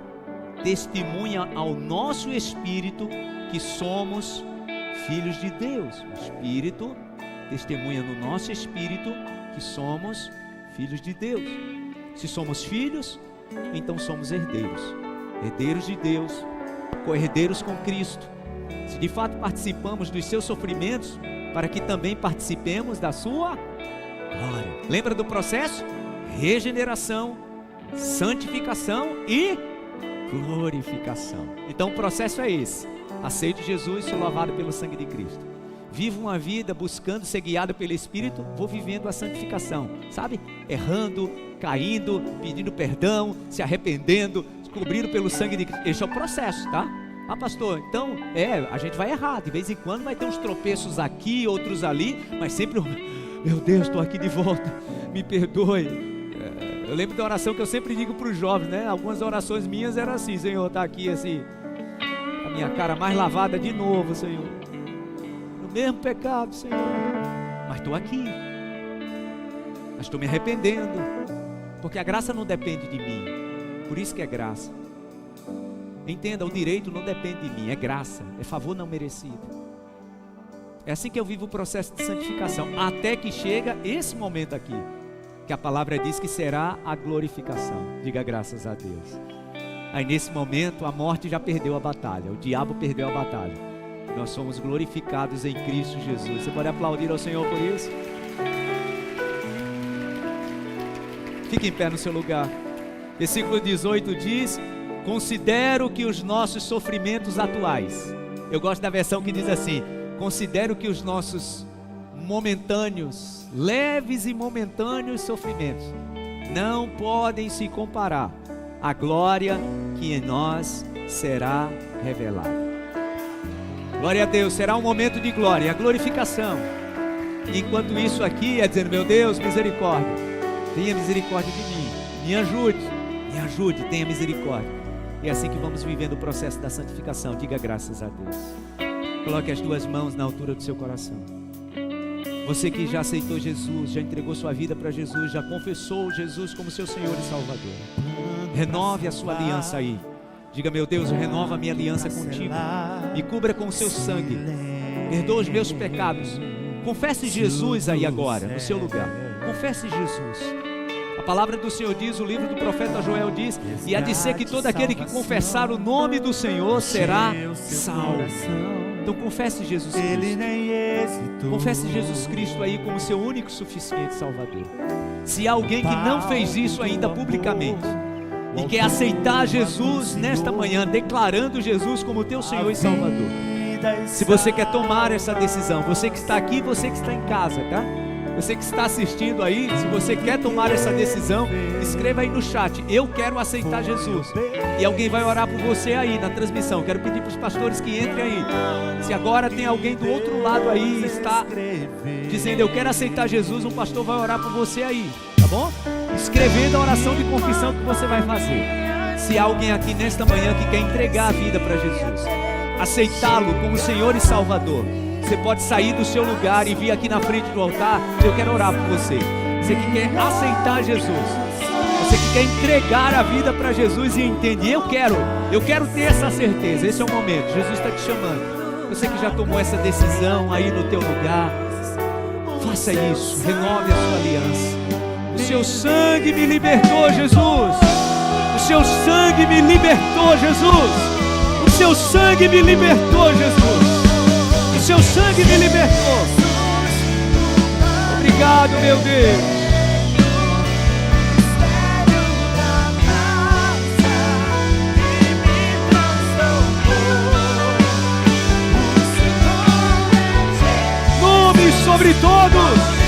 testemunha ao nosso espírito que somos filhos de Deus. O Espírito testemunha no nosso espírito que somos filhos de Deus. Se somos filhos, então somos herdeiros. Herdeiros de Deus, co-herdeiros com Cristo. Se de fato participamos dos seus sofrimentos, para que também participemos da sua glória. Lembra do processo? Regeneração, santificação e glorificação. Então o processo é esse: aceito Jesus, sou lavado pelo sangue de Cristo. Vivo uma vida buscando ser guiado pelo Espírito, vou vivendo a santificação, sabe? Errando, caindo, pedindo perdão, se arrependendo, cobrindo pelo sangue de Cristo. Esse é o processo, tá? Ah, pastor, então, a gente vai errar, de vez em quando vai ter uns tropeços aqui, outros ali, mas sempre, meu Deus, estou aqui de volta, me perdoe. Eu lembro da oração que eu sempre digo para os jovens, né? Algumas orações minhas eram assim: Senhor, está aqui assim, a minha cara mais lavada de novo, Senhor. No mesmo pecado, Senhor. Mas estou aqui. Mas estou me arrependendo. Porque a graça não depende de mim. Por isso que é graça. Entenda, o direito não depende de mim. É graça, é favor não merecido. É assim que eu vivo o processo de santificação. Até que chega esse momento aqui, que a palavra diz que será a glorificação. Diga graças a Deus. Aí nesse momento a morte já perdeu a batalha. O diabo perdeu a batalha. Nós somos glorificados em Cristo Jesus. Você pode aplaudir ao Senhor por isso? Fique em pé no seu lugar. Versículo 18 diz: considero que os nossos sofrimentos atuais. Eu gosto da versão que diz assim: considero que os nossos momentâneos, leves e momentâneos sofrimentos não podem se comparar à glória que em nós será revelada. Glória a Deus, será um momento de glória, a glorificação. Enquanto isso aqui é dizendo: meu Deus, misericórdia, tenha misericórdia de mim, me ajude, tenha misericórdia. E é assim que vamos vivendo o processo da santificação. Diga graças a Deus. Coloque as duas mãos na altura do seu coração. Você que já aceitou Jesus, já entregou sua vida para Jesus, já confessou Jesus como seu Senhor e Salvador, renove a sua aliança aí. Diga: meu Deus, renova a minha aliança contigo, me cubra com o seu sangue, perdoa os meus pecados. Confesse Jesus aí agora, no seu lugar. Confesse Jesus. A palavra do Senhor diz, o livro do profeta Joel diz: e há de ser que todo aquele que confessar o nome do Senhor será salvo. Então confesse Jesus Cristo. Confesse Jesus Cristo aí como seu único e suficiente Salvador. Se há alguém que não fez isso ainda publicamente e quer aceitar Jesus nesta manhã, declarando Jesus como teu Senhor e Salvador, se você quer tomar essa decisão, você que está aqui, você que está em casa, tá? Você que está assistindo aí, se você quer tomar essa decisão, escreva aí no chat: eu quero aceitar Jesus. E alguém vai orar por você aí na transmissão. Quero pedir para os pastores que entrem aí. Se agora tem alguém do outro lado aí, está dizendo: eu quero aceitar Jesus, um pastor vai orar por você aí, tá bom? Escrevendo a oração de confissão que você vai fazer. Se há alguém aqui nesta manhã que quer entregar a vida para Jesus, aceitá-lo como Senhor e Salvador, você pode sair do seu lugar e vir aqui na frente do altar. Eu quero orar por você. Você que quer aceitar Jesus, você que quer entregar a vida para Jesus e entende: eu quero ter essa certeza. Esse é o momento, Jesus está te chamando. Você que já tomou essa decisão aí no teu lugar, faça isso, renove a sua aliança. O seu sangue me libertou, Jesus. O seu sangue me libertou, Jesus. O seu sangue me libertou, Jesus. O seu sangue me libertou. Obrigado, meu Deus. Nome sobre todos.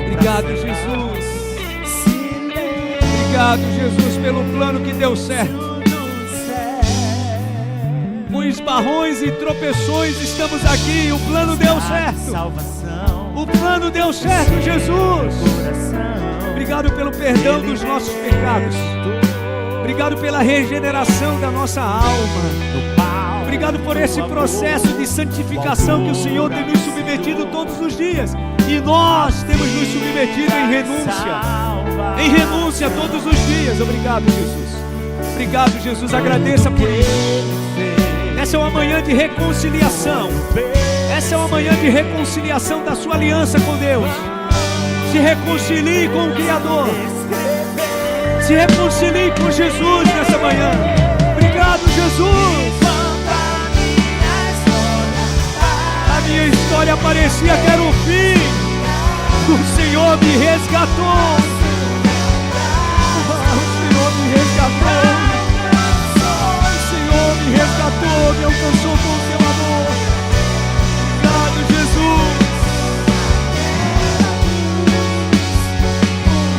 Obrigado, Jesus. Obrigado, Jesus, pelo plano que deu certo. Com esbarrões e tropeções estamos aqui. O plano deu certo. O plano deu certo, Jesus. Obrigado pelo perdão dos nossos pecados. Obrigado pela regeneração da nossa alma. Obrigado por esse processo de santificação que o Senhor tem nos submetido todos os dias. E nós temos nos submetido em renúncia todos os dias. Obrigado, Jesus. Obrigado, Jesus. Agradeça por isso. Essa é uma manhã de reconciliação. Essa é uma manhã de reconciliação da sua aliança com Deus. Se reconcilie com o Criador. Se reconcilie com Jesus nessa manhã. Obrigado, Jesus. A minha história parecia que era o fim. O Senhor me resgatou. O Senhor me resgatou. O Senhor me resgatou, me alcançou com o seu amor. Obrigado, Jesus.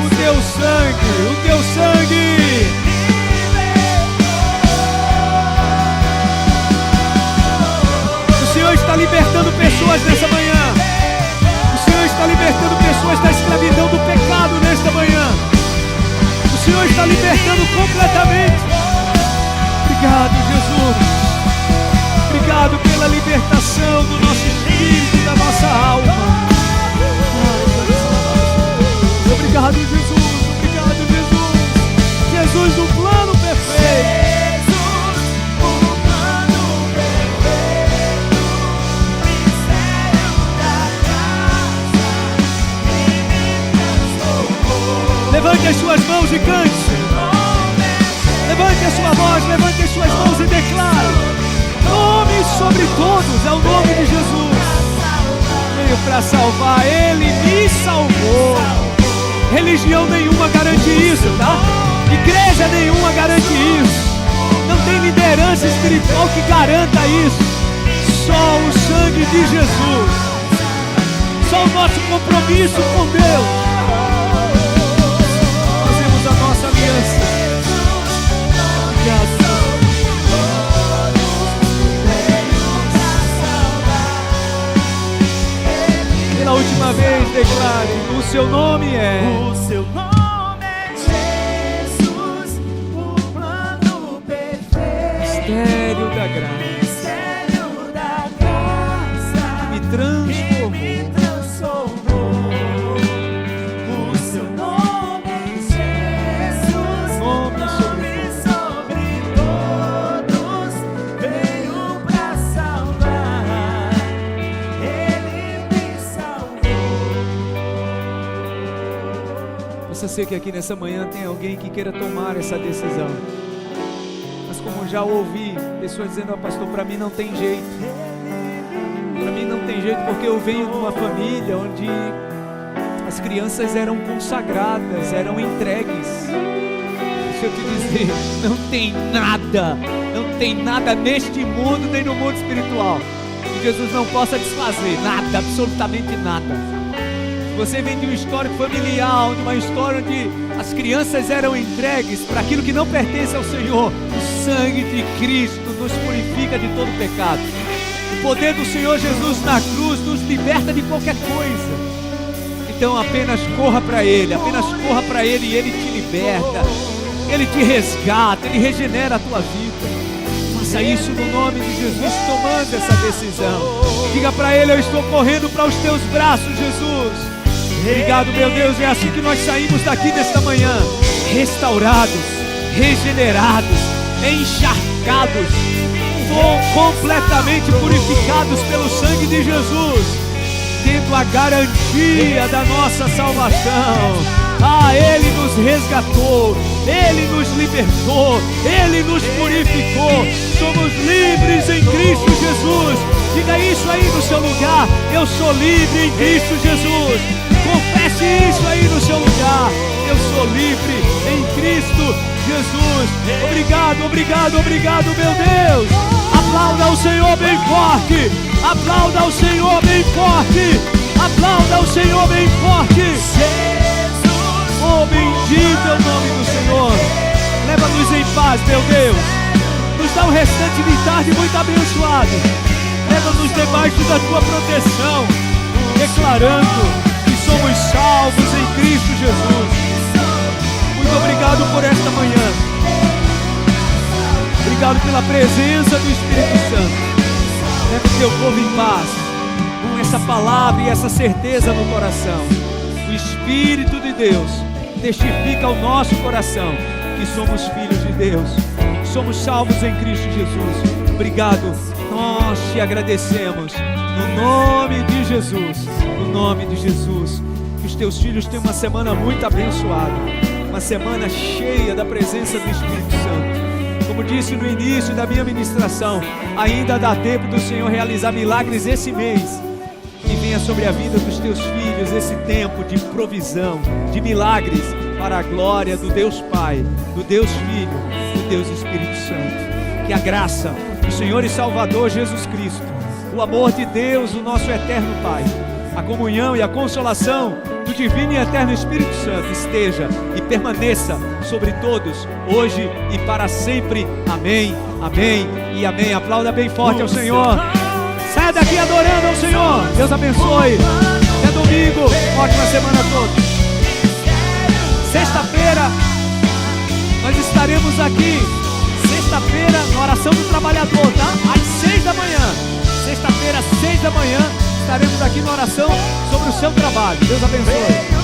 O teu sangue, o teu sangue. completamente. Obrigado, Jesus. Obrigado pela libertação do nosso espírito, da nossa alma. Obrigado, Jesus. Obrigado, Jesus. Jesus, o plano perfeito. Levante as suas mãos e cante. Levante a sua voz, levante as suas mãos e declare. Nome sobre todos é o nome de Jesus. Veio para salvar, Ele me salvou. Religião nenhuma garante isso, tá? Igreja nenhuma garante isso. Não tem liderança espiritual que garanta isso. Só o sangue de Jesus. Só o nosso compromisso com Deus. Fazemos a nossa aliança. Obrigado. Pela última vez, declare: o seu nome é. O seu nome é Jesus, o plano perfeito. Mistério da graça. Mistério da graça. Me transformou. Me transformou. O seu nome é Jesus. Nome sobre todos. Veio pra salvar. Ele me salvou. Possa ser que aqui nessa manhã tem alguém que queira tomar essa decisão. Mas como já ouvi pessoas dizendo: pastor, para mim não tem jeito. Para mim não tem jeito porque eu venho de uma família onde as crianças eram consagradas, eram entregues. Deixa eu te dizer, não tem nada neste mundo nem no mundo espiritual que Jesus não possa desfazer. Nada, absolutamente nada. Você vem de um histórico familiar, de uma história onde as crianças eram entregues para aquilo que não pertence ao Senhor. O sangue de Cristo nos purifica de todo pecado. O poder do Senhor Jesus na cruz nos liberta de qualquer coisa. Então apenas corra para Ele e Ele te liberta. Ele te resgata, Ele regenera a tua vida. Faça isso no nome de Jesus, tomando essa decisão. Diga para Ele: eu estou correndo para os teus braços, Jesus. Obrigado, meu Deus, é assim que nós saímos daqui nesta manhã, restaurados, regenerados, encharcados, completamente purificados pelo sangue de Jesus, tendo a garantia da nossa salvação. Ele nos resgatou, Ele nos libertou, Ele nos purificou. Somos livres em Cristo Jesus. Diga isso aí no seu lugar: eu sou livre em Cristo Jesus. Confesse isso aí no seu lugar: eu sou livre em Cristo Jesus. Obrigado, obrigado, obrigado, meu Deus. Aplauda o Senhor bem forte. Aplauda o Senhor bem forte. Aplauda o Senhor bem forte. Oh, bendito é o nome do Senhor. Leva-nos em paz, meu Deus. Nos dá um restante de tarde muito abençoado. Leva-nos debaixo da tua proteção, declarando que somos salvos em Cristo Jesus. Muito obrigado por esta manhã. Obrigado pela presença do Espírito Santo. Leva o teu povo em paz, com essa palavra e essa certeza no coração. O Espírito de Deus testifica ao nosso coração que somos filhos de Deus, somos salvos em Cristo Jesus. Obrigado, nós te agradecemos, no nome de Jesus, no nome de Jesus. Que os teus filhos tenham uma semana muito abençoada, uma semana cheia da presença do Espírito Santo. Como disse no início da minha ministração, ainda dá tempo do Senhor realizar milagres esse mês. Que venha sobre a vida dos teus filhos esse tempo de provisão, de milagres, para a glória do Deus Pai, do Deus Filho, do Deus Espírito Santo. Que a graça do Senhor e Salvador Jesus Cristo, o amor de Deus, o nosso eterno Pai, a comunhão e a consolação do divino e eterno Espírito Santo esteja e permaneça sobre todos, hoje e para sempre. Amém, amém e amém. Aplauda bem forte ao Senhor. Saia daqui adorando ao Senhor. Deus abençoe. Até domingo. Ótima semana a todos. Sexta-feira nós estaremos estaremos aqui sexta-feira na oração do trabalhador, tá? Às 6 da manhã. Sexta-feira, às 6 da manhã, estaremos aqui na oração sobre o seu trabalho. Deus abençoe.